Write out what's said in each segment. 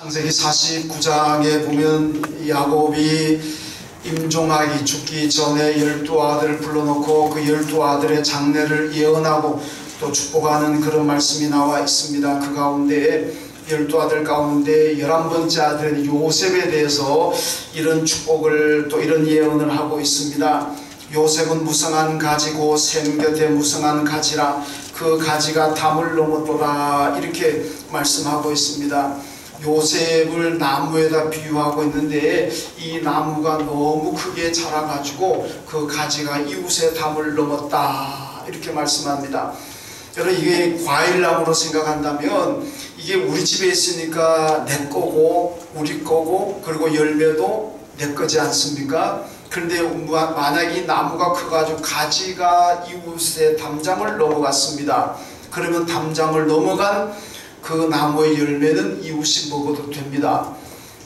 창세기 49장에 보면 야곱이 임종하기 죽기 전에 12아들을 불러놓고 그 12아들의 장래를 예언하고 또 축복하는 그런 말씀이 나와 있습니다. 그 가운데 12아들 가운데 11번째 아들인 요셉에 대해서 이런 축복을 또 이런 예언을 하고 있습니다. 요셉은 무성한 가지고 샘 곁에 무성한 가지라 그 가지가 담을 넘었도다, 이렇게 말씀하고 있습니다. 요셉을 나무에다 비유하고 있는데 이 나무가 너무 크게 자라가지고 그 가지가 이웃의 담을 넘었다, 이렇게 말씀합니다. 여러분, 이게 과일나무로 생각한다면 이게 우리 집에 있으니까 내 거고 우리 거고 그리고 열매도 내 거지 않습니까? 그런데 만약 이 나무가 커가지고 가지가 이웃의 담장을 넘어갔습니다. 그러면 담장을 넘어간 그 나무의 열매는 이웃이 먹어도 됩니다.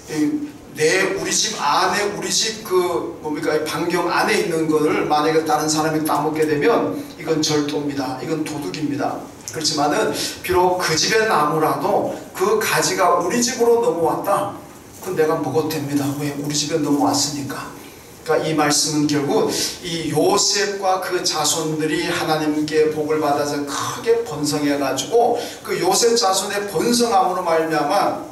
우리 집 안에, 우리 집 반경 안에 있는 것을 만약에 다른 사람이 따먹게 되면 이건 절도입니다. 이건 도둑입니다. 그렇지만은 비록 그 집의 나무라도 그 가지가 우리 집으로 넘어왔다, 그건 내가 먹어도 됩니다. 왜? 우리 집에 넘어왔으니까. 그러니까 이 말씀은 결국 이 요셉과 그 자손들이 하나님께 복을 받아서 크게 번성해 가지고 그 요셉 자손의 번성함으로 말미암아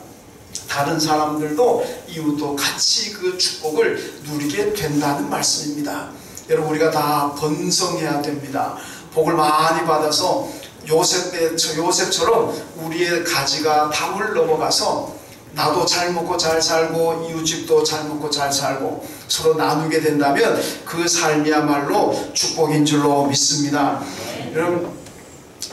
다른 사람들도 이웃도 같이 그 축복을 누리게 된다는 말씀입니다. 여러분, 우리가 다 번성해야 됩니다. 복을 많이 받아서 요셉처럼 우리의 가지가 담을 넘어가서 나도 잘 먹고 잘 살고 이웃집도 잘 먹고 잘 살고 서로 나누게 된다면 그 삶이야말로 축복인 줄로 믿습니다. 여러분,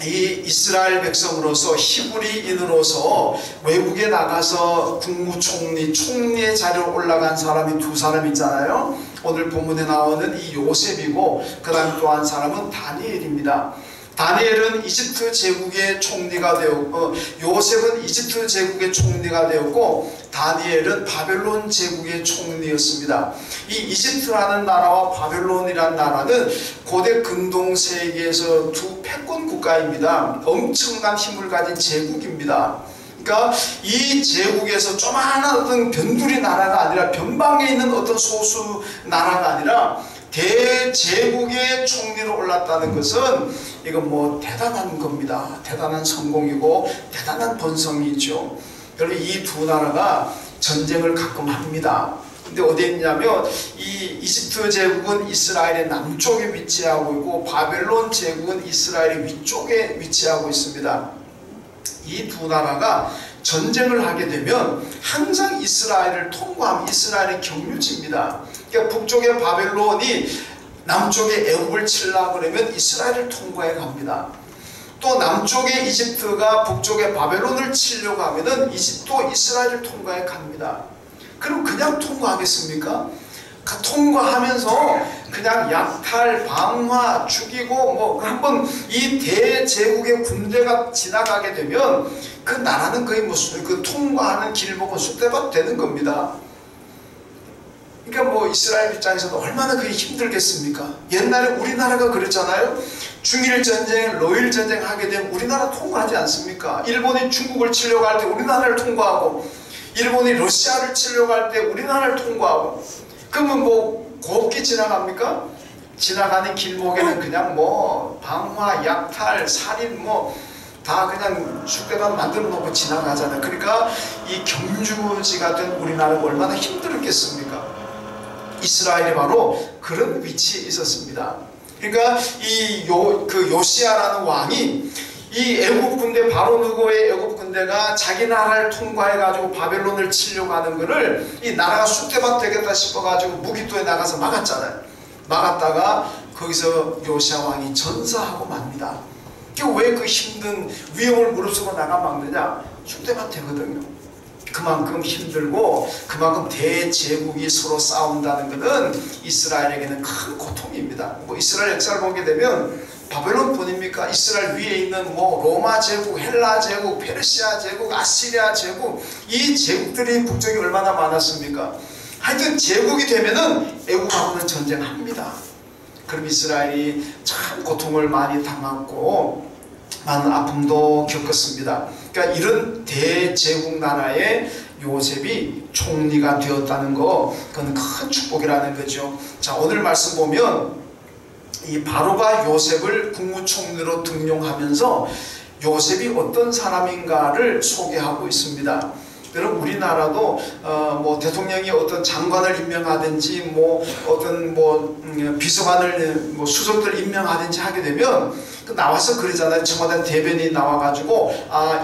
이 이스라엘 백성으로서 히브리인으로서 외국에 나가서 국무총리, 총리의 자리에 올라간 사람이 두 사람 있잖아요. 오늘 본문에 나오는 이 요셉이고 그 다음 또 한 사람은 다니엘입니다. 다니엘은 이집트 제국의 총리가 되었고, 요셉은 이집트 제국의 총리가 되었고, 다니엘은 바벨론 제국의 총리였습니다. 이 이집트라는 나라와 바벨론이라는 나라는 고대 근동 세계에서 두 패권 국가입니다. 엄청난 힘을 가진 제국입니다. 그러니까 이 제국에서 조만한 어떤 변두리 나라가 아니라 변방에 있는 어떤 소수 나라가 아니라 대제국의 총리로 올랐다는 것은 이건 뭐 대단한 겁니다. 대단한 성공이고 대단한 번성이죠. 여러분, 이 두 나라가 전쟁을 가끔 합니다. 근데 어디에 있냐면 이 이집트 제국은 이스라엘의 남쪽에 위치하고 있고 바벨론 제국은 이스라엘의 위쪽에 위치하고 있습니다. 이 두 나라가 전쟁을 하게 되면 항상 이스라엘을 통과하면 이스라엘의 경유지입니다. 그러니까 북쪽의 바벨론이 남쪽의 애굽을 치려고 그러면 이스라엘을 통과해 갑니다. 또 남쪽의 이집트가 북쪽의 바벨론을 치려고 하면은 이집트도 이스라엘을 통과해 갑니다. 그럼 그냥 통과하겠습니까? 통과하면서 그냥 약탈, 방화, 죽이고 한번 이 대제국의 군대가 지나가게 되면 그 나라는 거의 그 통과하는 길목은 쑥대밭 되는 겁니다. 그러니까 이스라엘 입장에서도 얼마나 그게 힘들겠습니까? 옛날에 우리나라가 그랬잖아요. 중일 전쟁, 러일 전쟁 하게 되면 우리나라 통과하지 않습니까? 일본이 중국을 치려고 할 때 우리나라를 통과하고, 일본이 러시아를 치려고 할 때 우리나라를 통과하고, 그러면 곱게 지나갑니까? 지나가는 길목에는 그냥 방화, 약탈, 살인 다 그냥 쑥대밭 만들어 놓고 지나가잖아요. 그러니까 이 경주지가 된 우리나라가 얼마나 힘들었겠습니까? 이스라엘이 바로 그런 위치에 있었습니다. 그러니까 그 요시야라는 왕이 이 애굽 군대, 바로 누고의 애굽 군대가 자기 나라를 통과해가지고 바벨론을 치려고 하는 것을 이 나라가 쑥대밭 되겠다 싶어가지고 무기토에 나가서 막았잖아요. 막았다가 거기서 요시야 왕이 전사하고 맙니다. 왜 그 힘든 위험을 무릅쓰고 나가 막느냐? 쑥대밭 되거든요. 그만큼 힘들고 그만큼 대제국이 서로 싸운다는 것은 이스라엘에게는 큰 고통입니다. 이스라엘 역사를 보게 되면 바벨론뿐입니까? 이스라엘 위에 있는 로마 제국, 헬라 제국, 페르시아 제국, 아시리아 제국, 이 제국들이 북쪽이 얼마나 많았습니까? 하여튼 제국이 되면은 애국하고는 전쟁합니다. 그럼 이스라엘이 참 고통을 많이 당했고 많은 아픔도 겪었습니다. 그러니까 이런 대제국 나라에 요셉이 총리가 되었다는 거, 그건 큰 축복이라는 거죠. 자, 오늘 말씀 보면 이 바로가 요셉을 국무총리로 등용하면서 요셉이 어떤 사람인가를 소개하고 있습니다. 여러분, 우리나라도 뭐 대통령이 어떤 장관을 임명하든지 뭐 어떤 비서관을 수석들 임명하든지 하게 되면 나와서 그러잖아요. 청와대 대변인이 나와가지고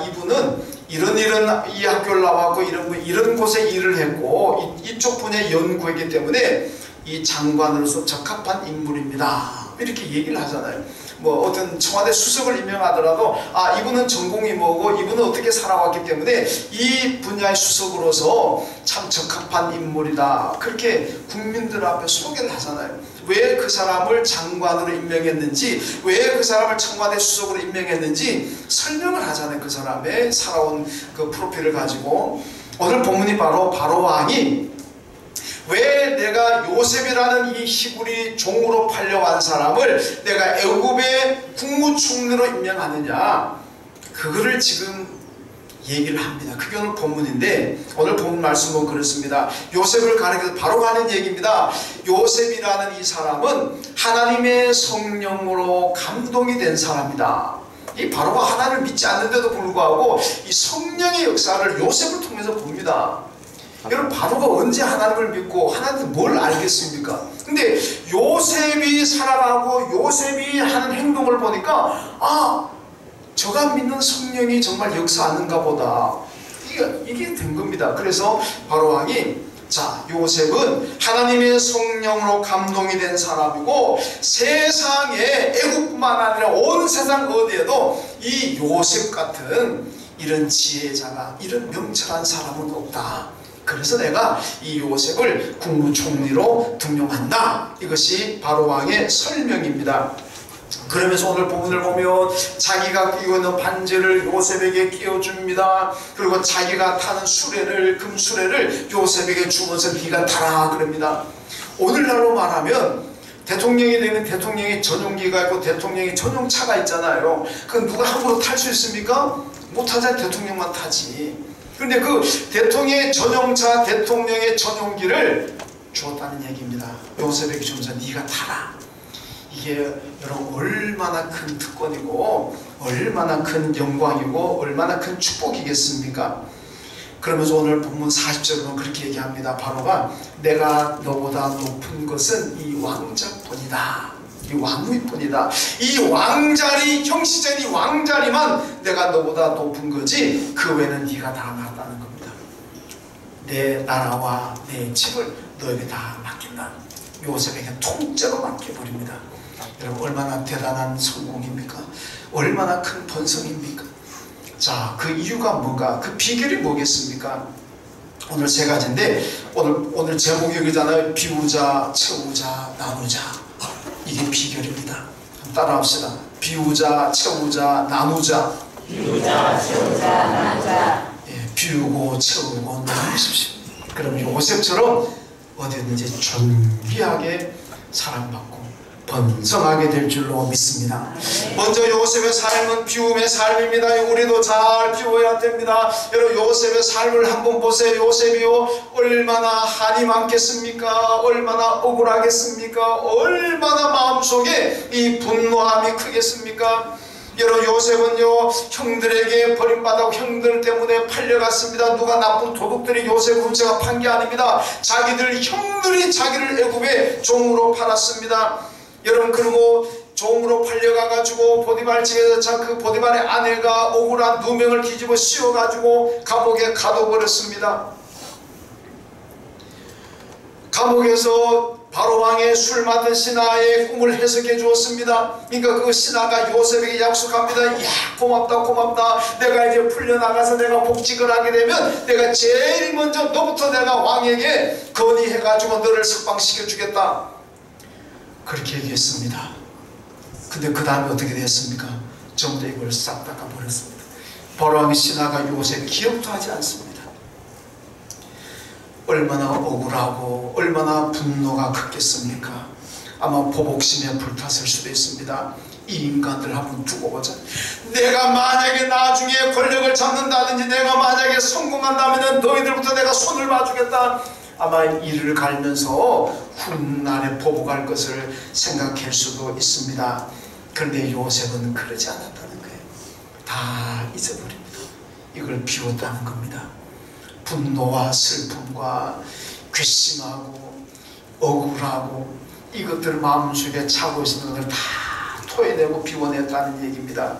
이분은 이런 이 학교를 나왔고 이런 곳에 일을 했고 이쪽 분야에 연구했기 때문에 이 장관으로서 적합한 인물입니다. 이렇게 얘기를 하잖아요. 뭐 어떤 청와대 수석을 임명하더라도 이분은 전공이 뭐고 이분은 어떻게 살아왔기 때문에 이 분야의 수석으로서 참 적합한 인물이다. 그렇게 국민들 앞에 소개를 하잖아요. 왜 그 사람을 장관으로 임명했는지, 왜 그 사람을 청와대 수석으로 임명했는지 설명을 하잖아요. 그 사람의 살아온 그 프로필을 가지고. 오늘 본문이 바로 바로왕이 왜 내가 요셉이라는 이 히브리 종으로 팔려간 사람을 내가 애굽의 국무총리로 임명하느냐, 그거를 지금 얘기를 합니다. 그게 오늘 본문인데, 오늘 본문 말씀은 그렇습니다. 요셉을 가리켜서 바로 하는 얘기입니다. 요셉이라는 이 사람은 하나님의 성령으로 감동이 된 사람이다. 이 바로가 하나님을 믿지 않는데도 불구하고 이 성령의 역사를 요셉을 통해서 봅니다. 여러분, 바로가 언제 하나님을 믿고 하나님은 뭘 알겠습니까? 근데 요셉이 살아가고 요셉이 하는 행동을 보니까 저가 믿는 성령이 정말 역사하는가 보다. 이게 된 겁니다. 그래서 바로왕이 요셉은 하나님의 성령으로 감동이 된 사람이고 세상에 애국뿐만 아니라 온 세상 어디에도 이 요셉 같은 이런 지혜자가, 이런 명철한 사람은 없다. 그래서 내가 이 요셉을 국무총리로 등용한다. 이것이 바로왕의 설명입니다. 그러면서 오늘 본문을 보면 자기가 끼고 있는 반지를 요셉에게 끼워줍니다. 그리고 자기가 타는 수레를, 금수레를 요셉에게 주면서 네가 타라 그럽니다. 오늘날로 말하면 대통령이 되면 대통령이 전용기가 있고 대통령이 전용차가 있잖아요. 그건 누가 함부로 탈 수 있습니까? 못하잖아요. 대통령만 타지. 그런데 그 대통령의 전용차, 대통령의 전용기를 주었다는 얘기입니다. 요셉에게 주면서 네가 타라. 이게 여러분 얼마나 큰 특권이고 얼마나 큰 영광이고 얼마나 큰 축복이겠습니까? 그러면서 오늘 본문 40절은 그렇게 얘기합니다. 바로가 내가 너보다 높은 것은 이 왕자뿐이다. 이 왕위뿐이다. 이 왕자리, 형시적인 이 왕자리만 내가 너보다 높은 거지 그 외에는 네가 다 낫다는 겁니다. 내 나라와 내 집을 너에게 다 맡긴다. 요셉에게 통째로 맡겨버립니다. 여러분, 얼마나 대단한 성공입니까? 얼마나 큰 번성입니까? 자, 그 이유가 뭔가, 그 비결이 뭐겠습니까? 오늘 세 가지인데, 오늘 제목이 여기잖아요. 비우자, 채우자, 나누자. 이게 비결입니다. 따라합시다. 비우자, 채우자, 나누자. 비우자, 채우자, 나누자. 예, 비우고 채우고 나누십시오. 그럼 요셉처럼 어디든지 존귀하게 사랑받고 번성하게 될 줄로 믿습니다. 먼저 요셉의 삶은 비움의 삶입니다. 우리도 잘 비워야 됩니다. 여러분, 요셉의 삶을 한번 보세요. 요셉이요, 얼마나 한이 많겠습니까? 얼마나 억울하겠습니까? 얼마나 마음속에 이 분노함이 크겠습니까? 여러분, 요셉은요, 형들에게 버림받아 형들 때문에 팔려갔습니다. 누가 나쁜 도둑들이 요셉을 훔쳐가 판 게 아닙니다. 자기들 형들이 자기를 애굽의 종으로 팔았습니다. 여러분, 그리고 종으로 팔려가가지고 보디발 집에서 그 보디발의 아내가 억울한 누명을 뒤집어 씌워가지고 감옥에 가둬버렸습니다. 감옥에서 바로왕의 술 맡은 신하의 꿈을 해석해 주었습니다. 그러니까 그 신하가 요셉에게 약속합니다. 이야, 고맙다 고맙다. 내가 이제 풀려나가서 내가 복직을 하게 되면 내가 제일 먼저 너부터 내가 왕에게 건의해가지고 너를 석방시켜 주겠다. 그렇게 얘기했습니다. 근데 그 다음에 어떻게 됐습니까? 전부 다 이걸 싹 닦아버렸습니다. 바로왕의 신하가 요셉 기억도 하지 않습니다. 얼마나 억울하고 얼마나 분노가 컸겠습니까? 아마 보복심에 불탔을 수도 있습니다. 이 인간들 한번 두고 보자. 내가 만약에 나중에 권력을 잡는다든지 내가 만약에 성공한다면 너희들부터 내가 손을 봐주겠다. 아마 이를 갈면서 훗날에 보복할 것을 생각할 수도 있습니다. 그런데 요셉은 그러지 않았다는 거예요. 다 잊어버립니다. 이걸 비웠다는 겁니다. 분노와 슬픔과 괘씸하고 억울하고 이것들을 마음속에 차고 있는 것을 다 토해내고 비워냈다는 얘기입니다.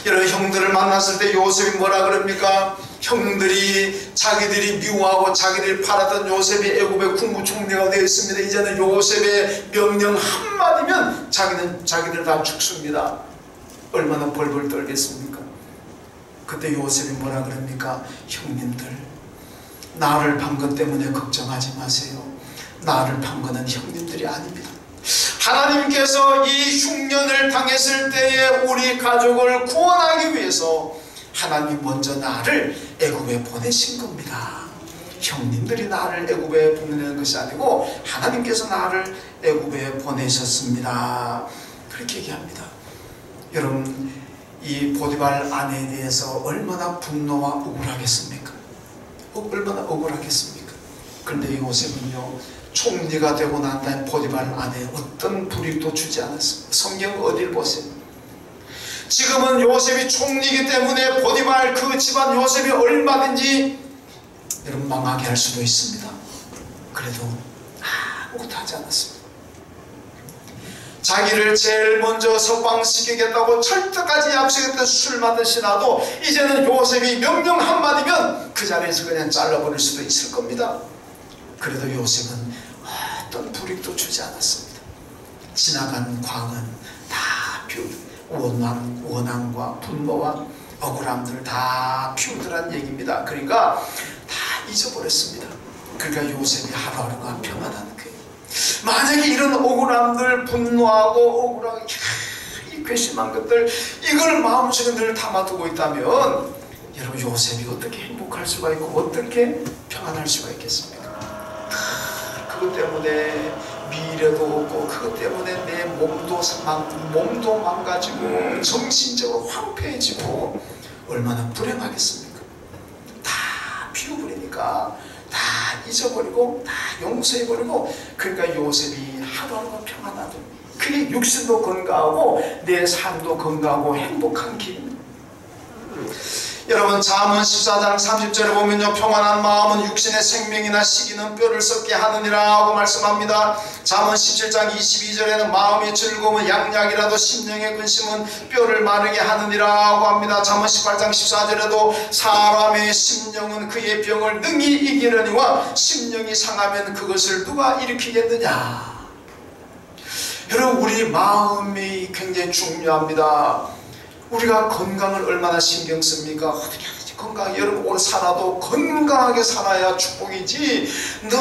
여러분, 형들을 만났을 때 요셉이 뭐라 그럽니까? 형들이 자기들이 미워하고 자기들이 팔았던 요셉이 애굽의 국무총리가 되어 있습니다. 이제는 요셉의 명령 한마디면 자기들 다 죽습니다. 얼마나 벌벌 떨겠습니까? 그때 요셉이 뭐라 그럽니까? 형님들, 나를 판 것 때문에 걱정하지 마세요. 나를 판 것은 형님들이 아닙니다. 하나님께서 이 흉년을 당했을 때에 우리 가족을 구원하기 위해서 하나님이 먼저 나를 애굽에 보내신 겁니다. 형님들이 나를 애굽에 보내는 것이 아니고 하나님께서 나를 애굽에 보내셨습니다. 그렇게 얘기합니다. 여러분, 이 보디발 아내에 대해서 얼마나 분노와 억울하겠습니까? 얼마나 억울하겠습니까? 그런데 요셉은요, 총리가 되고 난 다음에 보디발 아내에 어떤 불이익도 주지 않았습니다. 성경 어딜 보세요. 지금은 요셉이 총리이기 때문에 보디발 그 집안 요셉이 얼마든지 여러분 망하게 할 수도 있습니다. 그래도 아무것도 하지 않았습니다. 자기를 제일 먼저 석방시키겠다고 철저까지 약속했던 술 마드시나도 이제는 요셉이 명령 한마디면 그 자리에서 그냥 잘라버릴 수도 있을 겁니다. 그래도 요셉은 어떤 불이익도 주지 않았습니다. 지나간 광은 다 원한과 분노와 억울함들 다 피우더란 얘기입니다. 그러니까 다 잊어버렸습니다. 그러니까 요셉이 하루하루가 평안한 거예요. 만약에 이런 억울함들, 분노하고 억울하고 이 괘씸한 것들, 이걸 마음속에 늘 담아두고 있다면 여러분, 요셉이 어떻게 행복할 수가 있고 어떻게 평안할 수가 있겠습니까? 그것 때문에 미래도 없고 그것 때문에 내 몸도 망가지고 정신적으로 황폐해지고 얼마나 불행하겠습니까? 다 비워버리니까 다 잊어버리고 다 용서해버리고, 그러니까 요셉이 하루하루가 평안하고 그게 육신도 건강하고 내 삶도 건강하고 행복한 길입니다. 여러분, 잠언 14장 30절에 보면요, 평안한 마음은 육신의 생명이나 시기는 뼈를 썩게 하느니라 하고 말씀합니다. 잠언 17장 22절에는 마음의 즐거움은 양약이라도 심령의 근심은 뼈를 마르게 하느니라 하고 합니다. 잠언 18장 14절에도 사람의 심령은 그의 병을 능히 이기려니와 심령이 상하면 그것을 누가 일으키겠느냐. 여러분, 우리 마음이 굉장히 중요합니다. 우리가 건강을 얼마나 신경 씁니까? 어떻게 하지? 건강, 여러분 오래 살아도 건강하게 살아야 축복이지. 너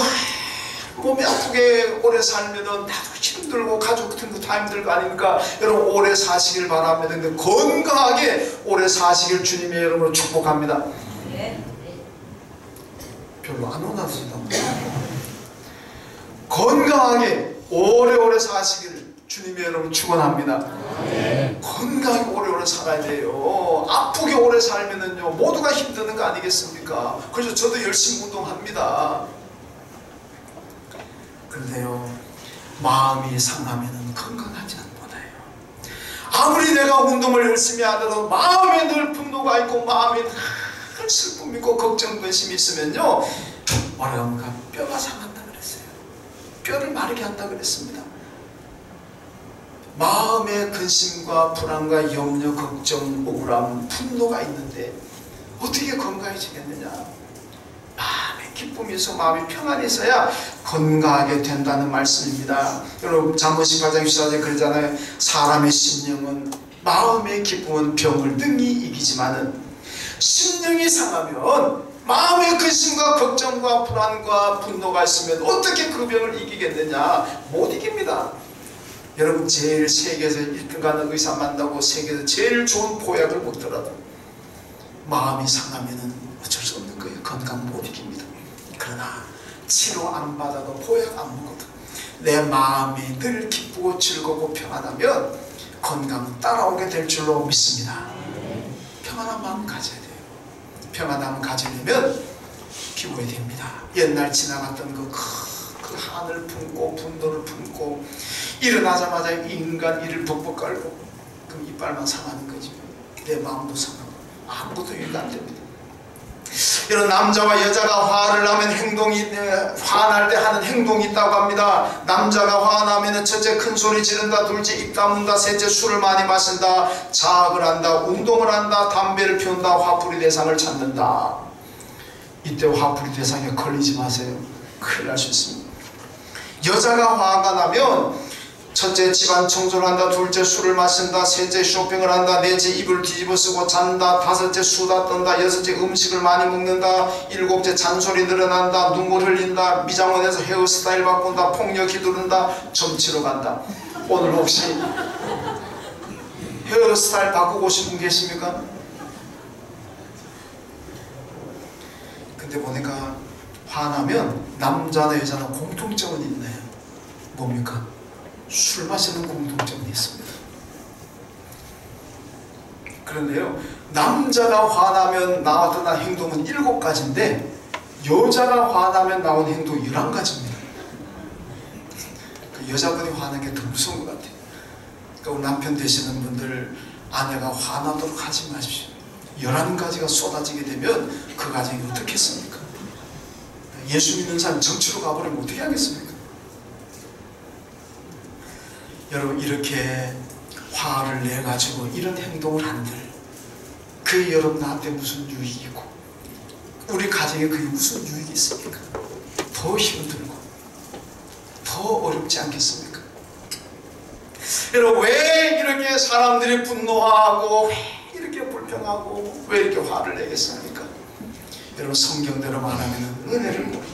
몸이 아프게 오래 살면은 나도 힘들고 가족 같은 거 다 힘들고 아닙니까? 여러분 오래 사시길 바랍니다. 근데 건강하게 오래 사시길 주님의 이름으로 축복합니다. 별로 안 원하시다. 건강하게 오래오래 사시길 주님의 이름으로 축원합니다. 건강히 오래오래 살아야 돼요. 아프게 오래 살면은요 모두가 힘드는 거 아니겠습니까? 그래서 저도 열심히 운동합니다. 그런데요, 마음이 상하면은 건강하지 못해요. 아무리 내가 운동을 열심히 하더라도 마음에 늘 분노가 있고 마음에 늘 슬픔이 있고 걱정 근심이 있으면요, 뭐라고 합니까? 뼈가 상한다 그랬어요. 뼈를 마르게 한다 그랬습니다. 마음의 근심과 불안과 염려, 걱정, 억울함, 분노가 있는데 어떻게 건강해지겠느냐? 마음의 기쁨이 있어 마음이 평안이 있어야 건강하게 된다는 말씀입니다. 여러분, 잠언 18장 14절에 그러잖아요. 사람의 심령은, 마음의 기쁨은 병을 능히 이기지만은 심령이 상하면, 마음의 근심과 걱정과 불안과 분노가 있으면 어떻게 그 병을 이기겠느냐? 못 이깁니다. 여러분, 제일 세계에서 1등 가는 의사 만나고 세계에서 제일 좋은 보약을 먹더라도 마음이 상하면은 어쩔 수 없는 거예요. 건강 못 이깁니다. 그러나 치료 안 받아도 보약 안 먹어도 내 마음이 늘 기쁘고 즐겁고 평안하면 건강은 따라오게 될 줄로 믿습니다. 평안한 마음 가져야 돼요. 평안함을 가지려면 비워야 됩니다. 옛날 지나갔던 그 한을 품고 분노를 품고 일어나자마자 인간 이를 벅벅 깔고 그럼 이빨만 상하는 거지. 내 마음도 상하고 아무것도 유익 안 됩니다. 이런 남자와 여자가 화를 나면 화날 때 하는 행동이 있다고 합니다. 남자가 화나면 첫째 큰 소리 지른다, 둘째 입 다문다, 셋째 술을 많이 마신다, 자학을 한다, 운동을 한다, 담배를 피운다, 화풀이 대상을 찾는다. 이때 화풀이 대상에 걸리지 마세요. 큰일 날 수 있습니다. 여자가 화가 나면 첫째 집안 청소를 한다, 둘째 술을 마신다, 셋째 쇼핑을 한다, 넷째 이불 뒤집어 쓰고 잔다, 다섯째 수다 떤다, 여섯째 음식을 많이 먹는다, 일곱째 잔소리 늘어난다, 눈물 흘린다, 미장원에서 헤어스타일 바꾼다, 폭력 휘두른다, 점치러 간다. 오늘 혹시 헤어스타일 바꾸고 싶은 분 계십니까? 근데 보니까 화나면 남자나 여자나 공통점은 있네요. 뭡니까? 술 마시는 공통점이 있습니다. 그런데요, 남자가 화나면 나타난 행동은 7가지인데 여자가 화나면 나온 행동 11가지입니다. 그 여자분이 화나는 게 더 무서운 것 같아요. 그러니까 우리 남편 되시는 분들, 아내가 화나도록 하지 마십시오. 11가지가 쏟아지게 되면 그 가정이 어떻겠습니까? 예수 믿는 사람 정치로 가버리면 어떻게 하겠습니까? 여러분, 이렇게 화를 내가지고 이런 행동을 한들 그게 여러분한테 무슨 유익이 있고 우리 가정에 그게 무슨 유익이 있습니까? 더 힘들고 더 어렵지 않겠습니까? 여러분, 왜 이렇게 사람들이 분노하고 왜 이렇게 불평하고 왜 이렇게 화를 내겠습니까? 여러분, 성경대로 말하면 은혜를 모릅니다.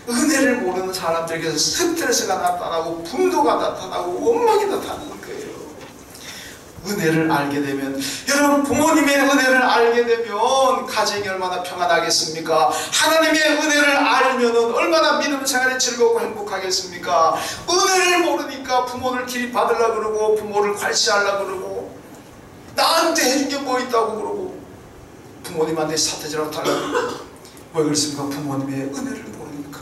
은혜를 모르는 사람들에게서 스트레스가 나타나고 분노가 나타나고 원망이 나타나는 거예요. 은혜를 알게 되면, 여러분, 부모님의 은혜를 알게 되면 가정이 얼마나 평안하겠습니까? 하나님의 은혜를 알면 얼마나 믿음 생활이 즐겁고 행복하겠습니까? 은혜를 모르니까 부모를 기립받으려고 그러고 부모를 괄시하려고 그러고 나한테 해준 게 뭐 있다고 그러고 부모님한테 사태질하고 달라고 그러고. 왜 그렇습니까? 부모님의 은혜를 모르니까.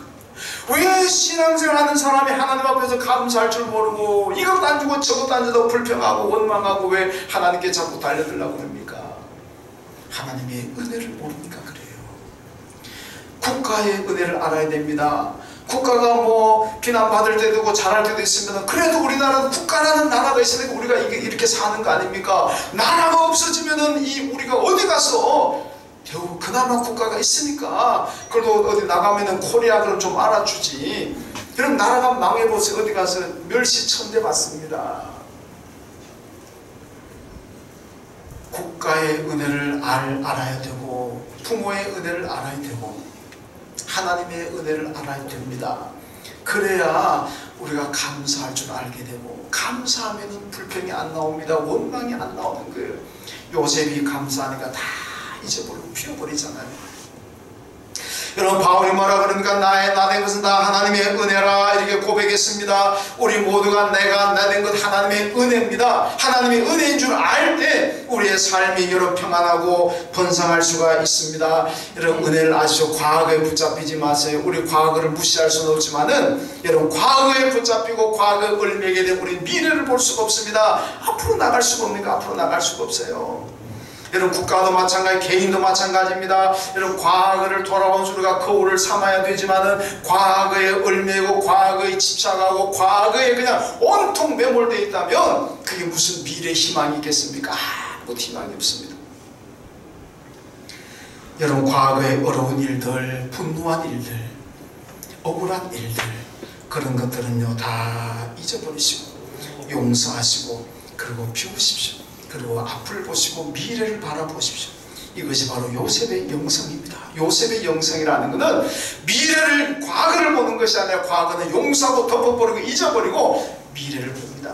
왜 신앙생활 하는 사람이 하나님 앞에서 감사할 줄 모르고 이것도 안 주고 저것도 안 줘도 불평하고 원망하고 왜 하나님께 자꾸 달려들려고 합니까? 하나님의 은혜를 모르니까 그래요. 국가의 은혜를 알아야 됩니다. 국가가 뭐 비난받을 때도 있고 잘할 때도 있으면 그래도 우리나라는 국가라는 나라가 있으니까 우리가 이렇게 사는 거 아닙니까? 나라가 없어지면은 우리가 어디 가서 그나마 국가가 있으니까 그래도 어디 나가면은 코리아 그럼 좀 알아주지. 그럼 나라가 망해보세요. 어디 가서 멸시천대 받습니다. 국가의 은혜를 알아야 되고 부모의 은혜를 알아야 되고 하나님의 은혜를 알아야 됩니다. 그래야 우리가 감사할 줄 알게 되고 감사하면 불평이 안 나옵니다. 원망이 안 나오는 거예요. 요셉이 감사하니까 다 잊어버리고 피워버리잖아요. 여러분, 바울이 뭐라 그러니까 나 된 것은 다 하나님의 은혜라 이렇게 고백했습니다. 우리 모두가 나 된 것 하나님의 은혜입니다. 하나님의 은혜인 줄 알 때 우리의 삶이 여러분 평안하고 번성할 수가 있습니다. 여러분, 은혜를 아시죠? 과거에 붙잡히지 마세요. 우리 과거를 무시할 수는 없지만은 여러분, 과거에 붙잡히고 과거에 얽매게 되면 우리 미래를 볼 수가 없습니다. 앞으로 나갈 수가 없으니까 앞으로 나갈 수가 없어요. 여러분, 국가도 마찬가지, 개인도 마찬가지입니다. 여러분, 과거를 돌아온 우리가 거울을 삼아야 되지만은 과거에 얽매고 과거에 집착하고 과거에 그냥 온통 매몰되어 있다면 그게 무슨 미래 희망이 있겠습니까? 아무것도 희망이 없습니다. 여러분, 과거의 어려운 일들, 분노한 일들, 억울한 일들, 그런 것들은요 다 잊어버리시고 용서하시고 그리고 비우십시오. 그리고 앞을 보시고 미래를 바라보십시오. 이것이 바로 요셉의 영성입니다. 요셉의 영성이라는 것은 미래를, 과거를 보는 것이 아니라 과거는 용서하고 덮어버리고 잊어버리고 미래를 봅니다.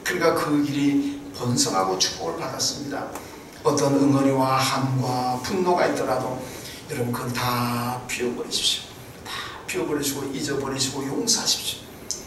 그러니까 그 길이 번성하고 축복을 받았습니다. 어떤 응어리와 함과 분노가 있더라도 여러분 그걸 다 비워버리십시오. 다 비워버리시고 잊어버리시고 용서하십시오.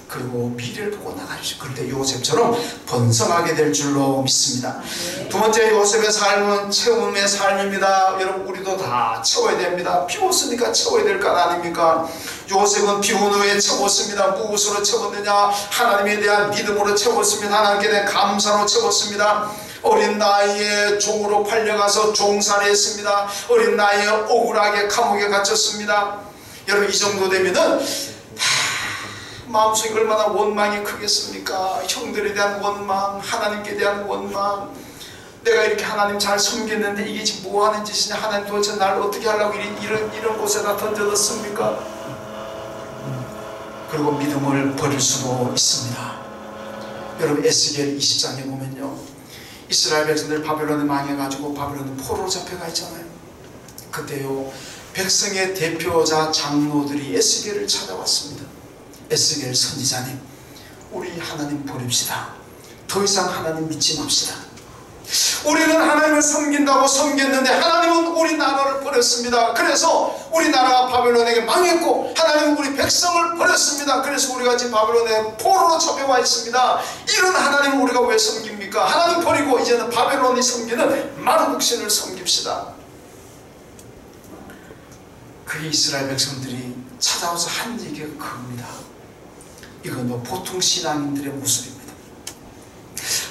그리고 미래를 보고 나가십시오. 그런데 요셉처럼 번성하게 될 줄로 믿습니다. 두 번째, 요셉의 삶은 채움의 삶입니다. 여러분, 우리도 다 채워야 됩니다. 비웠으니까 채워야 될 것 아닙니까? 요셉은 비운 후에 채웠습니다. 무엇으로 채웠느냐? 하나님에 대한 믿음으로 채웠습니다. 하나님께 대한 감사로 채웠습니다. 어린 나이에 종으로 팔려가서 종살이했습니다. 어린 나이에 억울하게 감옥에 갇혔습니다. 여러분, 이 정도 되면은 마음속에 얼마나 원망이 크겠습니까? 형들에 대한 원망, 하나님께 대한 원망. 내가 이렇게 하나님 잘 섬겼는데 이게 지금 뭐 하는 짓이냐? 하나님 도대체 나를 어떻게 하려고 이런 곳에다 던져뒀습니까? 그리고 믿음을 버릴 수도 있습니다. 여러분, 에스겔 20장에 보면요, 이스라엘 백성들 바벨론에 망해가지고 바벨론 포로로 잡혀가 있잖아요. 그때요, 백성의 대표자 장로들이 에스겔을 찾아왔습니다. 에스겔 선지자님, 우리 하나님 버립시다. 더 이상 하나님 믿지 맙시다. 우리는 하나님을 섬긴다고 섬겼는데 하나님은 우리 나라를 버렸습니다. 그래서 우리 나라가 바벨론에게 망했고 하나님은 우리 백성을 버렸습니다. 그래서 우리가 지금 바벨론에 포로로 잡혀와 있습니다. 이런 하나님을 우리가 왜 섬깁니까? 하나님 버리고 이제는 바벨론이 섬기는 마르북신을 섬깁시다. 그게 이스라엘 백성들이 찾아와서 한 얘기가 그겁니다. 이건 보통 신앙인들의 모습입니다.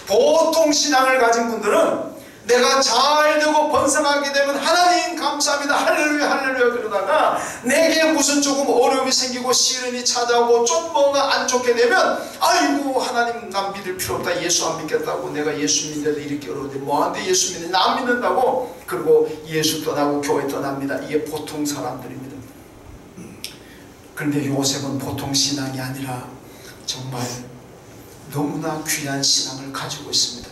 보통 신앙을 가진 분들은 내가 잘 되고 번성하게 되면 하나님 감사합니다, 할렐루야 할렐루야, 그러다가 내게 무슨 조금 어려움이 생기고 시련이 찾아오고 좀 뭔가 안 좋게 되면 아이고 하나님 난 믿을 필요 없다, 예수 안 믿겠다고, 내가 예수 믿는데도 이렇게 어려운데 뭐하는데 예수 믿는데 나 안 믿는다고, 그리고 예수 떠나고 교회 떠납니다. 이게 보통 사람들입니다. 그런데 요셉은 보통 신앙이 아니라 정말 너무나 귀한 신앙을 가지고 있습니다.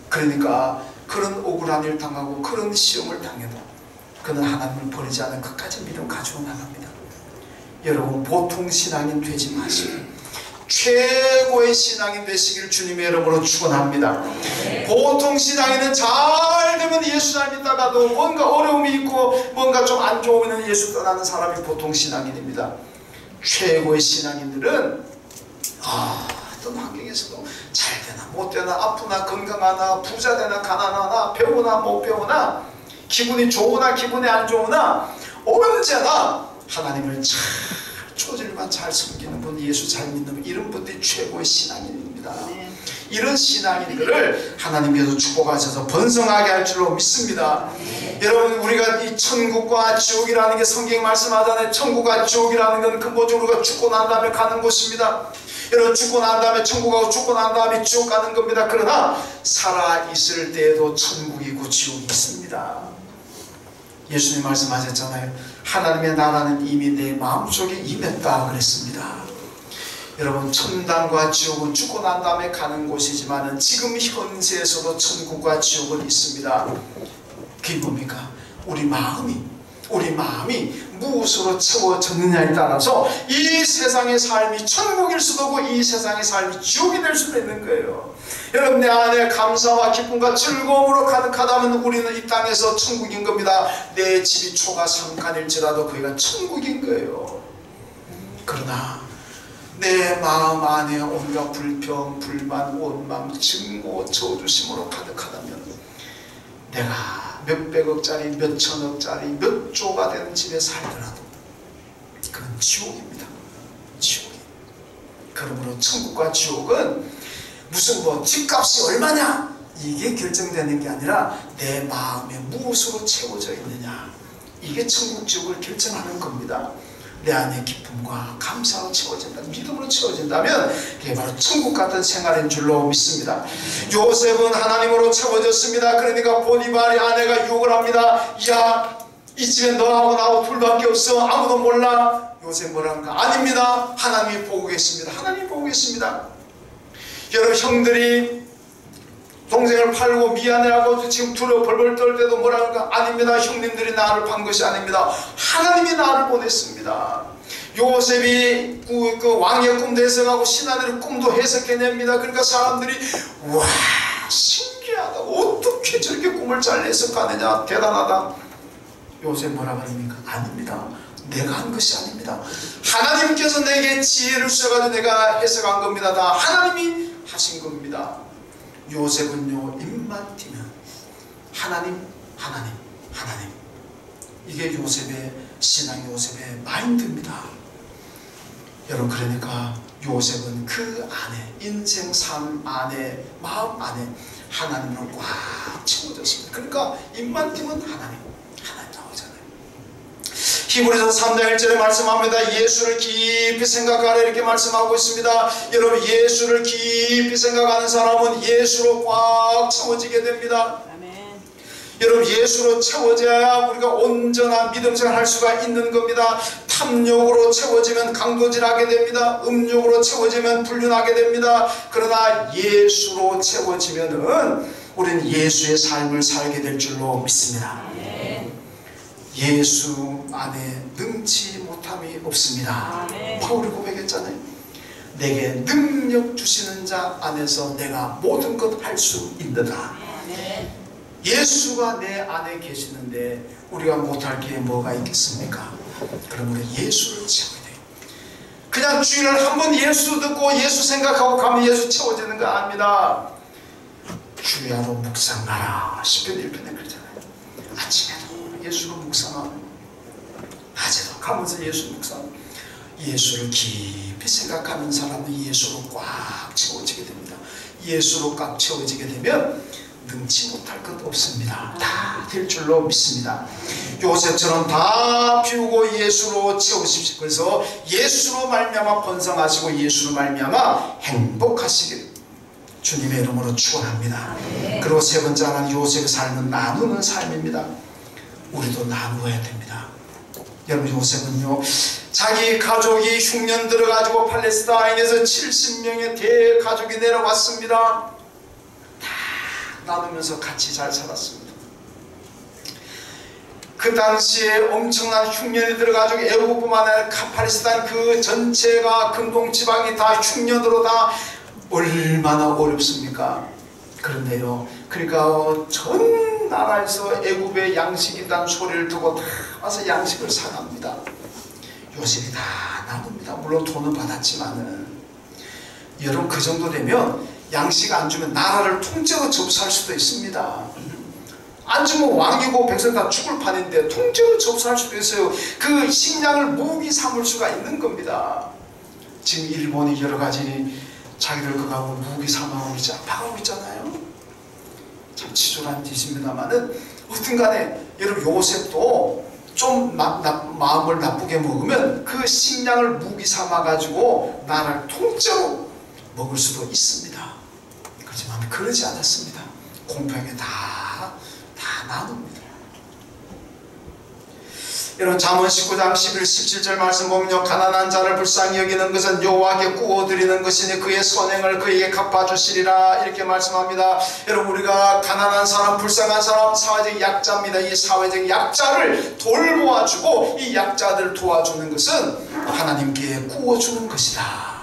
그러니까 그런 억울한 일 당하고 그런 시험을 당해도 그는 하나님을 버리지 않은 끝까지 믿음 가지고 나갑니다. 여러분, 보통 신앙인 되지 마시고 최고의 신앙인 되시길 주님의 이름으로 축원합니다. 보통 신앙인은 잘 되면 예수 잘 믿다가도 뭔가 어려움이 있고 뭔가 좀 안 좋으면 예수 떠나는 사람이 보통 신앙인입니다. 최고의 신앙인들은 어떤 환경에서도 잘 되나 못 되나, 아프나 건강하나, 부자 되나 가난하나, 배우나 못 배우나, 기분이 좋으나 기분이 안 좋으나 언제나 하나님을 잘 초질만 잘 섬기는 분, 예수 잘 믿는 분, 이런 분들이 최고의 신앙인입니다. 이런 신앙인들을 하나님께서 축복하셔서 번성하게 할 줄로 믿습니다. 여러분, 우리가 이 천국과 지옥이라는 게 성경 말씀하잖아요. 천국과 지옥이라는 건 근본적으로 우리가 죽고 난 다음에 가는 곳입니다. 여러분, 죽고 난 다음에 천국 가고 죽고 난 다음에 지옥 가는 겁니다. 그러나 살아있을 때에도 천국이 있고 지옥이 있습니다. 예수님 말씀하셨잖아요. 하나님의 나라는 이미 내 마음속에 임했다 그랬습니다. 여러분, 천당과 지옥은 죽고 난 다음에 가는 곳이지만 지금 현세에서도 천국과 지옥은 있습니다. 그게 뭡니까? 우리 마음이 무엇으로 채워졌느냐에 따라서 이 세상의 삶이 천국일 수도 있고 이 세상의 삶이 지옥이 될 수도 있는 거예요. 여러분, 내 안에 감사와 기쁨과 즐거움으로 가득하다면 우리는 이 땅에서 천국인 겁니다. 내 집이 초가 삼간일지라도 거기가 천국인 거예요. 그러나 내 마음 안에 온갖 불평, 불만, 원망, 증오, 저주심으로 가득하다면 내가 몇백억짜리, 몇천억짜리, 몇 조가 되는 집에 살더라도 그건 지옥입니다. 지옥이. 그러므로 천국과 지옥은 무슨 집값이 얼마냐 이게 결정되는 게 아니라 내 마음에 무엇으로 채워져 있느냐, 이게 천국 지옥을 결정하는 겁니다. 내 안에 기쁨과 감사로 채워진다, 믿음으로 채워진다면 그게 바로 천국 같은 생활인 줄로 믿습니다. 요셉은 하나님으로 채워졌습니다. 그러니까 보디발의 아내가 유혹을 합니다. 야, 이 집에 너하고 나하고 둘밖에 없어, 아무도 몰라. 요셉 뭐랍니까? 아닙니다. 하나님이 보고 계십니다. 하나님이 보고 계십니다. 여러분, 형들이 동생을 팔고 미안해하고 지금 두려워 벌벌 떨 때도 뭐랄까? 아닙니다. 형님들이 나를 판 것이 아닙니다. 하나님이 나를 보냈습니다. 요셉이 그 왕의 꿈도 해석하고 신하들의 꿈도 해석해냅니다. 그러니까 사람들이 와, 신기하다, 어떻게 저렇게 꿈을 잘 해석하느냐, 대단하다. 요셉 뭐라 그럽니까? 아닙니다. 내가 한 것이 아닙니다. 하나님께서 내게 지혜를 주셔가지고 내가 해석한 겁니다. 다 하나님이 하신 겁니다. 요셉은요, 입만 띄면 하나님, 하나님, 하나님. 이게 요셉의 신앙, 요셉의 마인드입니다. 여러분, 그러니까 요셉은 그 안에, 인생 삶 안에, 마음 안에 하나님을 꽉 채워졌습니다. 그러니까 입만 띄면 하나님, 하나님 나오잖아요. 히브리서 3장 1절에 말씀합니다. 예수를 깊이 생각하라 이렇게 말씀하고 있습니다. 여러분, 예수를 깊이 생각하는 사람은 예수로 꽉 채워지게 됩니다. 여러분, 예수로 채워져야 우리가 온전한 믿음 생활을 할 수가 있는 겁니다. 탐욕으로 채워지면 강도질하게 됩니다. 음욕으로 채워지면 불륜하게 됩니다. 그러나 예수로 채워지면은 우리는 예수의 삶을 살게 될 줄로 믿습니다. 예수 안에 능치 못함이 없습니다. 바울이 고백했잖아요. 내게 능력 주시는 자 안에서 내가 모든 것 할 수 있느라. 예수가 내 안에 계시는데 우리가 못할 게 뭐가 있겠습니까? 그럼 우리 예수를 채워야 돼요. 그냥 주일날 한번 예수 듣고 예수 생각하고 가면 예수 채워지는 거 아닙니다. 주야로 묵상하라 10편 1편에 그러잖아요. 아침에도 예수로 묵상하고 낮에도 가면서 예수 묵상. 예수를 깊이 생각하는 사람은 예수로 꽉 채워지게 됩니다. 예수로 꽉 채워지게 되면 능치 못할 것 없습니다. 다 될 줄로 믿습니다. 요셉처럼 다 비우고 예수로 채우십시오. 그래서 예수로 말미암아 번성하시고 예수로 말미암아 행복하시길 주님의 이름으로 축원합니다. 그리고 세 번째 하나는 요셉의 삶은 나누는 삶입니다. 우리도 나누어야 됩니다. 여러분, 요셉은요, 자기 가족이 흉년 들어가지고 팔레스타인에서 70명의 대가족이 내려왔습니다. 나누면서 같이 잘 살았습니다. 그 당시에 엄청난 흉년이 들어가지고 애국뿐만 아니라 팔레스타인 그 전체가 근동지방이 다 흉년으로 다 얼마나 어렵습니까? 그런데요, 그러니까 전 나라에서 애국의 양식이란 소리를 듣고 다 와서 양식을 사갑니다. 요셉이 다 나눕니다. 물론 돈은 받았지만은. 여러분, 그 정도 되면 양식 안 주면 나라를 통째로 접수할 수도 있습니다. 안 주면 왕이고 백성 다 죽을 판인데 통째로 접수할 수도 있어요. 그 식량을 무기 삼을 수가 있는 겁니다. 지금 일본이 여러 가지 자기들 그거하고 무기 삼아오고 박아오고 있잖아요. 참 치졸한 짓입니다만은 어떤 간에 여러분, 요셉도 좀 마음을 나쁘게 먹으면 그 식량을 무기 삼아 가지고 나라를 통째로 먹을 수도 있습니다. 그렇지만 그러지 않았습니다. 공평하게 다 나눕니다. 여러분, 잠언 19장 11, 17절 말씀 보면요, 가난한 자를 불쌍히 여기는 것은 여호와께 구워드리는 것이니 그의 선행을 그에게 갚아주시리라 이렇게 말씀합니다. 여러분, 우리가 가난한 사람, 불쌍한 사람, 사회적 약자입니다. 이 사회적 약자를 돌보아주고 이 약자들을 도와주는 것은 하나님께 구워주는 것이다.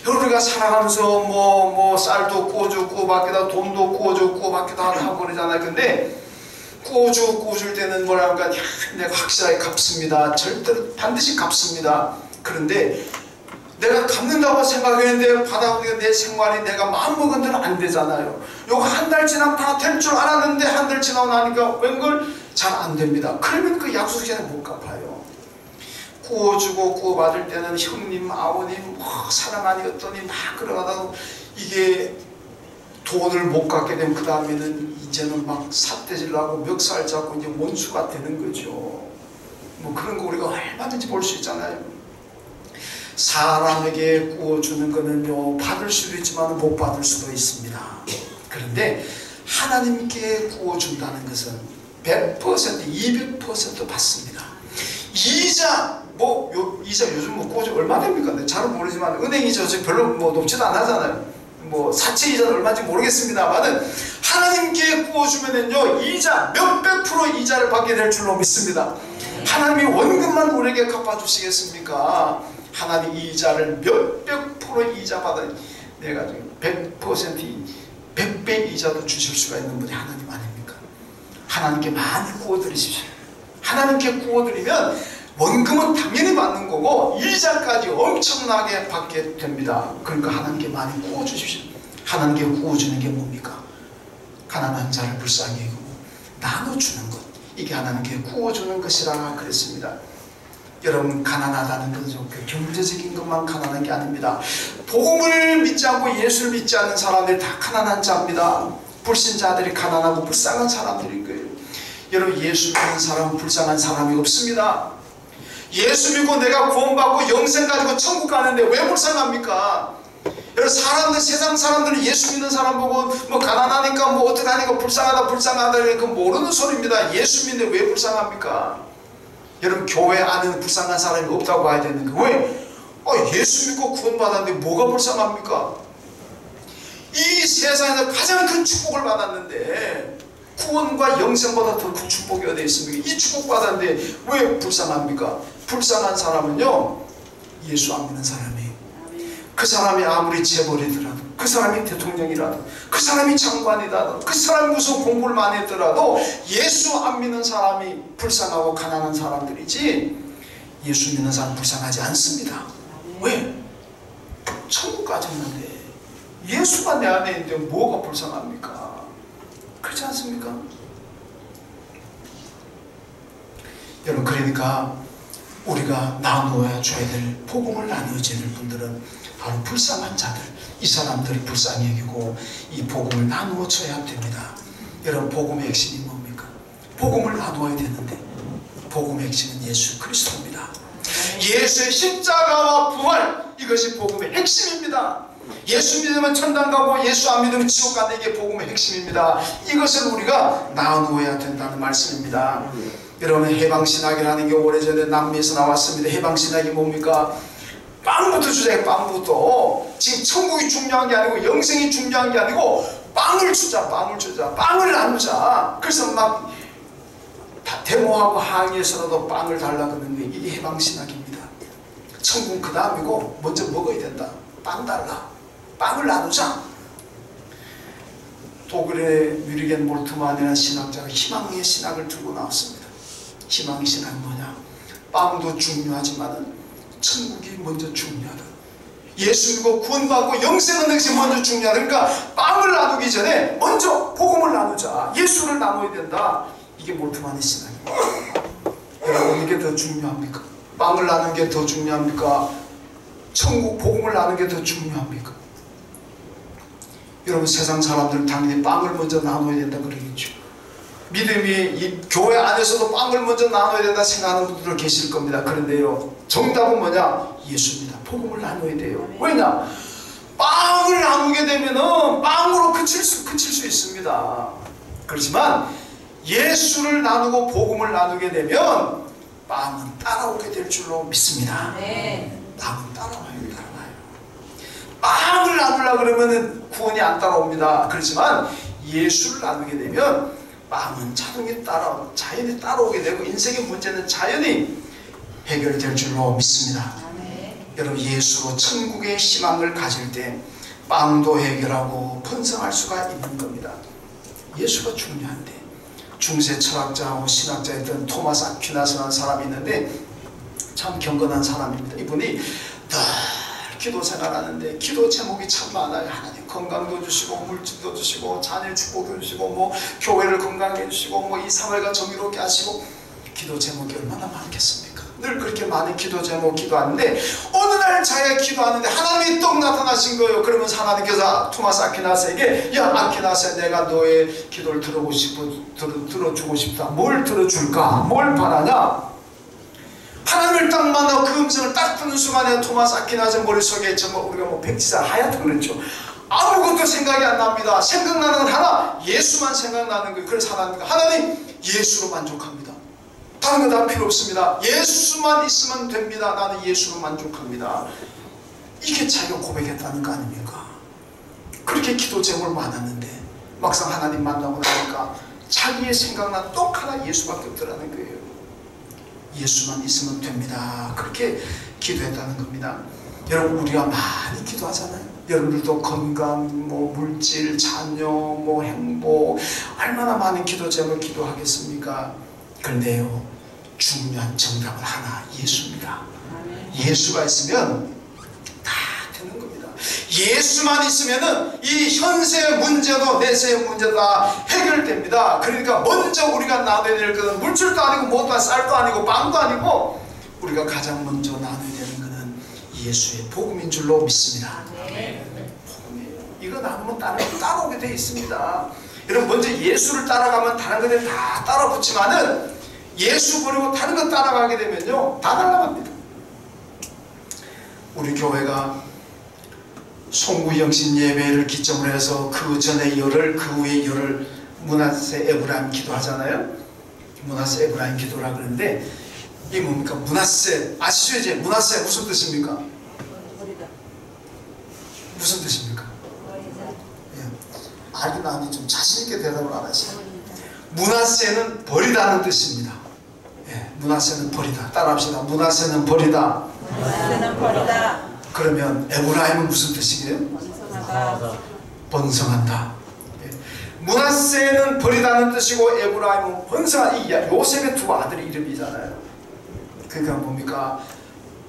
우리가 살아가면서 뭐 쌀도 구워주고 구워받기도 하고 돈도 구워주고 구워받기도 하고 그러잖아요. 근데 구워줄 때는 뭐랄까, 내가 확실하게 갚습니다. 절대로 반드시 갚습니다. 그런데 내가 갚는다고 생각했는데 받아보니까 내 생활이 내가 마음먹은 대로 안 되잖아요. 요거 한 달 지나면 다 될 줄 알았는데 한 달 지나고 나니까 웬걸 잘 안 됩니다. 그러면 그 약속 시간에 못 갚아요. 구워주고 구워받을 때는 형님, 아버님, 사랑하니었더니 막 그러다가 이게 돈을 못 갚게 되면 그 다음에는 이제는 막 삿대질 나고 멱살 잡고 이제 원수가 되는 거죠. 뭐 그런 거 우리가 얼마든지 볼 수 있잖아요. 사람에게 구워주는 거는요, 받을 수도 있지만 못 받을 수도 있습니다. 그런데 하나님께 구워준다는 것은 100%, 200% 받습니다. 이자, 이자 요즘 구워주 얼마 됩니까? 잘은 모르지만 은행 이자 별로 높지도 않아잖아요. 사채 이자는 얼마인지 모르겠습니다만은 하나님께 구워주면은요, 이자 몇백 프로 이자를 받게 될 줄로 믿습니다. 하나님이 원금만 우리에게 갚아주시겠습니까? 하나님 이자를 몇백 프로 이자 받아 내가 100% 100배 이자도 주실 수가 있는 분이 하나님 아닙니까? 하나님께 많이 구워드리십시오. 하나님께 구워드리면 원금은 당연히 받는 거고 이자까지 엄청나게 받게 됩니다. 그러니까 하나님께 많이 구워주십시오. 하나님께 구워주는 게 뭡니까? 가난한 자를 불쌍히 여기고 나눠주는 것, 이게 하나님께 구워주는 것이라 그랬습니다. 여러분, 가난하다는 것은 그 경제적인 것만 가난한 게 아닙니다. 복음을 믿지 않고 예수를 믿지 않는 사람들이 다 가난한 자입니다. 불신자들이 가난하고 불쌍한 사람들인 거예요. 여러분, 예수 믿는 사람은 불쌍한 사람이 없습니다. 예수 믿고 내가 구원받고 영생 가지고 천국 가는데 왜 불쌍합니까? 여러분, 사람들, 세상 사람들은 예수 믿는 사람 보고 뭐 가난하니까 뭐 어떡하니까 불쌍하다 그러니까 모르는 소리입니다. 예수 믿는데 왜 불쌍합니까? 여러분, 교회 안에는 불쌍한 사람이 없다고 봐야 되는 거예요. 왜? 예수 믿고 구원받았는데 뭐가 불쌍합니까? 이 세상에서 가장 큰 축복을 받았는데 구원과 영생보다 더 큰 축복이 어디 있습니까? 이 축복 받았는데 왜 불쌍합니까? 불쌍한 사람은요, 예수 안 믿는 사람이에요. 그 사람이 아무리 재벌이더라도, 그 사람이 대통령이라도, 그 사람이 장관이라도, 그 사람이 무슨 공부를 많이 했더라도 예수 안 믿는 사람이 불쌍하고 가난한 사람들이지 예수 믿는 사람 불쌍하지 않습니다. 왜? 천국 가졌는데 예수가 내 안에 있는데 뭐가 불쌍합니까? 그렇지 않습니까? 여러분, 그러니까 우리가 나누어야 줘야 될, 복음을 나누어줘야 될 분들은 바로 불쌍한 자들, 이 사람들을 불쌍히 여기고 이 복음을 나누어 줘야 됩니다. 여러분, 복음의 핵심이 뭡니까? 복음을 나누어야 되는데 복음의 핵심은 예수 그리스도입니다. 예수의 십자가와 부활, 이것이 복음의 핵심입니다. 예수 믿으면 천당 가고 예수 안 믿으면 지옥 간다, 이게 복음의 핵심입니다. 이것을 우리가 나누어야 된다는 말씀입니다. 여러분, 해방신학이라는 게 오래전에 남미에서 나왔습니다. 해방신학이 뭡니까? 빵부터 주자. 빵부터. 지금 천국이 중요한 게 아니고 영생이 중요한 게 아니고 빵을 주자. 빵을 나누자. 그래서 막 데모하고 항의해서라도 빵을 달라고 하는 게 이게 해방신학입니다. 천국은 그 다음이고 먼저 먹어야 된다. 빵 달라. 빵을 나누자. 독일의 뮤리겐 몰트만이라는 신학자가 희망의 신학을 들고 나왔습니다. 희망의 신학은 뭐냐? 빵도 중요하지만 천국이 먼저 중요하다. 예수 믿고 구원받고 영생은 것이 먼저 중요하다. 그러니까 빵을 나누기 전에 먼저 복음을 나누자. 예수를 나눠야 된다. 이게 몰트만의 신학입니다. 여러분, 이게 더 중요합니까? 빵을 나누는 게 더 중요합니까? 천국 복음을 나누는 게 더 중요합니까? 여러분, 세상 사람들은 당연히 빵을 먼저 나눠야 된다 그러겠죠. 믿음이 이 교회 안에서도 빵을 먼저 나눠야 된다 생각하는 분들 계실 겁니다. 그런데요, 정답은 뭐냐? 예수입니다. 복음을 나눠야 돼요. 왜냐? 빵을 나누게 되면은 빵으로 그칠 수 있습니다. 그렇지만 예수를 나누고 복음을 나누게 되면 빵은 따라오게 될 줄로 믿습니다. 빵은 따라와요. 빵을 나누려고 그러면 구원이 안 따라옵니다. 그렇지만 예수를 나누게 되면 빵은 자연히 따라오게 되고 인생의 문제는 자연히 해결될 줄로 믿습니다. 여러분, 예수로 천국의 희망을 가질 때 빵도 해결하고 번성할 수가 있는 겁니다. 예수가 중요한데, 중세 철학자하고 신학자였던 토마스 아퀴나스라는 사람이 있는데 참 경건한 사람입니다. 이분이 늘 기도 생활하는데 기도 제목이 참 많아요. 하나님 건강도 주시고 물질도 주시고 자녀 축복도 주시고 뭐 교회를 건강하게 해주시고 뭐 이 사회가 정의롭게 하시고, 기도 제목이 얼마나 많겠습니까? 늘 그렇게 많은 기도 제목 기도하는데 어느 날 자기가 기도하는데 하나님이 떡 나타나신 거예요. 그러면서 하나님께서 토마스 아퀴나스에게, 야 아퀴나스, 내가 너의 기도를 들어주고 싶다. 뭘 들어줄까? 뭘 바라냐? 하나님을 딱 만나고 그 음성을 딱 듣는 순간에 토마스 아퀴나스 머릿속에 정말 우리가 뭐 백지사 하얗다 그랬죠. 아무것도 생각이 안 납니다. 생각나는 건 하나, 예수만 생각나는 거예요. 그래서 하나님 예수로 만족합니다. 다른 거 다 필요 없습니다. 예수만 있으면 됩니다. 나는 예수로 만족합니다. 이게 자기가 고백했다는 거 아닙니까? 그렇게 기도 제목을 많았는데 막상 하나님 만나고 나니까 자기의 생각난 똑 하나 예수밖에 없더라는 거예요. 예수만 있으면 됩니다. 그렇게 기도했다는 겁니다. 여러분, 우리가 많이 기도하잖아요. 여러분들도 건강, 뭐 물질, 자녀, 뭐 행복, 얼마나 많은 기도 제목을 기도하겠습니까? 그런데요, 중요한 정답은 하나, 예수가 있으면 다 되는 겁니다. 예수만 있으면은 이 현세 문제도 내세 문제도 다 해결됩니다. 그러니까 먼저 우리가 나눠야 될 것은 물질도 아니고 뭐도 쌀도 아니고 빵도 아니고 우리가 가장 먼저 나눠야 되는 것은 예수의 복음인 줄로 믿습니다. 복음이에요. 이거 나누면 다른 거 따라오게 되어 있습니다. 여러분 먼저 예수를 따라가면 다른 것들 다 따라붙지만은 예수 버리고 다른 것 따라가게 되면요 다 날아갑니다. 우리 교회가 송구영신 예배를 기점으로 해서 그 전에 열흘 그 후에 열흘 므낫세 에브라임 기도하잖아요. 므낫세 에브라임 기도라 그러는데 이게 뭡니까? 므낫세 아시죠? 이제 므낫세 무슨 뜻입니까? 무슨 뜻입니까? 알긴 아는데 좀 자신있게 대답을 안 하시죠. 므낫세는 버리다는 뜻입니다. 므낫세는 버리다. 따라합시다. 므낫세는 버리다. 므낫세는 버리다. 그러면 에브라임은 무슨 뜻이에요? 번성한다. 므낫세는 버리다는 뜻이고 에브라임은 번성한. 이 요셉의 두 아들의 이름이잖아요. 그러니까 뭡니까?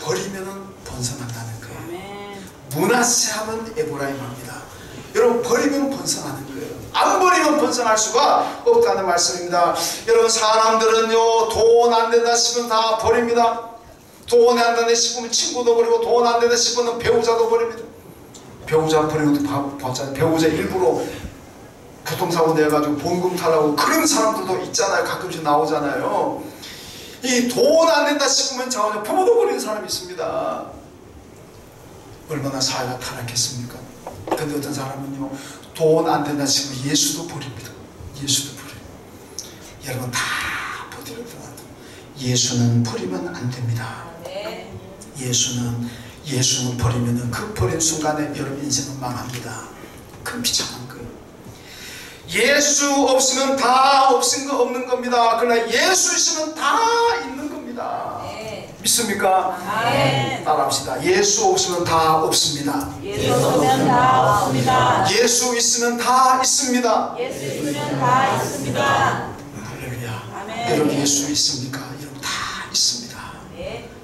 버리면은 번성한다는 거예요. 므낫세 하면 에브라임 합니다. 여러분 버리면 번성하는 거예요. 안 버리면 번성할 수가 없다는 말씀입니다. 여러분 사람들은요 돈 안 된다 싶으면 다 버립니다. 돈 안 된다 싶으면 친구도 버리고 돈 안 된다 싶으면 배우자도 버립니다. 배우자 버리고 봤잖아요. 배우자 일부러 교통사고 내가지고 보험금 타라고 그런 사람들도 있잖아요. 가끔씩 나오잖아요. 이 돈 안 된다 싶으면 자원적 부모도 버리는 사람이 있습니다. 얼마나 사회가 타락했습니까? 근데 어떤 사람은요 돈 안 된다 싶으면 예수도 버립니다. 예수도 버려요. 여러분 다 버리더라도 예수는 버리면 안 됩니다. 예수는 버리면은 그 버린 순간에 여러분 인생은 망합니다. 큰 비참한 거예요. 예수 없으면 다 없는 겁니다. 그러나 예수 있으면 다 있는 겁니다. 믿습니까? 따라합시다. 예수 없으면 다 없습니다. 예수 없으면 다 없습니다. 예수 있으면 다 있습니다. 예수 있으면 다 있습니다. 할렐루야. 여러분 예수 있습니까? 여러분 다 있습니다.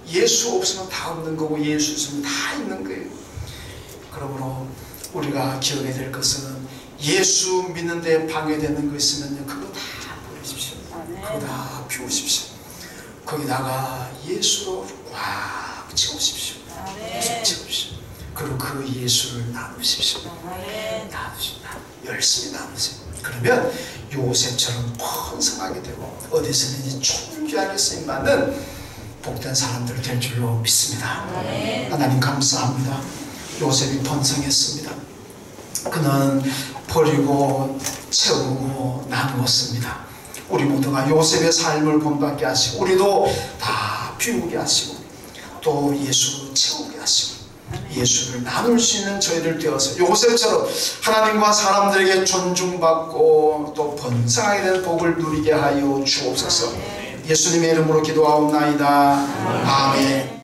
예수 없으면 다 없는 거고 예수 있으면 다 있는 거예요. 그러므로 우리가 기억해야 될 것은 예수 믿는 데 방해되는 거 있으면요 그거 다 버리십시오. 그거 다 비우십시오. 거기다가 예수로 꽉 채우십시오. 채우십시오. 그리고 그 예수를 나누십시오. 열심히 나누세요. 그러면 요셉처럼 번성하게 되고 어디서든지 충주하게 쓰임받는 복된 사람들 될 줄로 믿습니다. 하나님 감사합니다. 요셉이 번성했습니다. 그는 버리고 채우고 나누었습니다. 우리 모두가 요셉의 삶을 본받게 하시고 우리도 다 비우게 하시고 또 예수로 채우게 하시고 예수를 나눌 수 있는 저희들 되어서 요셉처럼 하나님과 사람들에게 존중받고 또 번성하게 된 복을 누리게 하여 주옵소서. 예수님의 이름으로 기도하옵나이다. 아멘.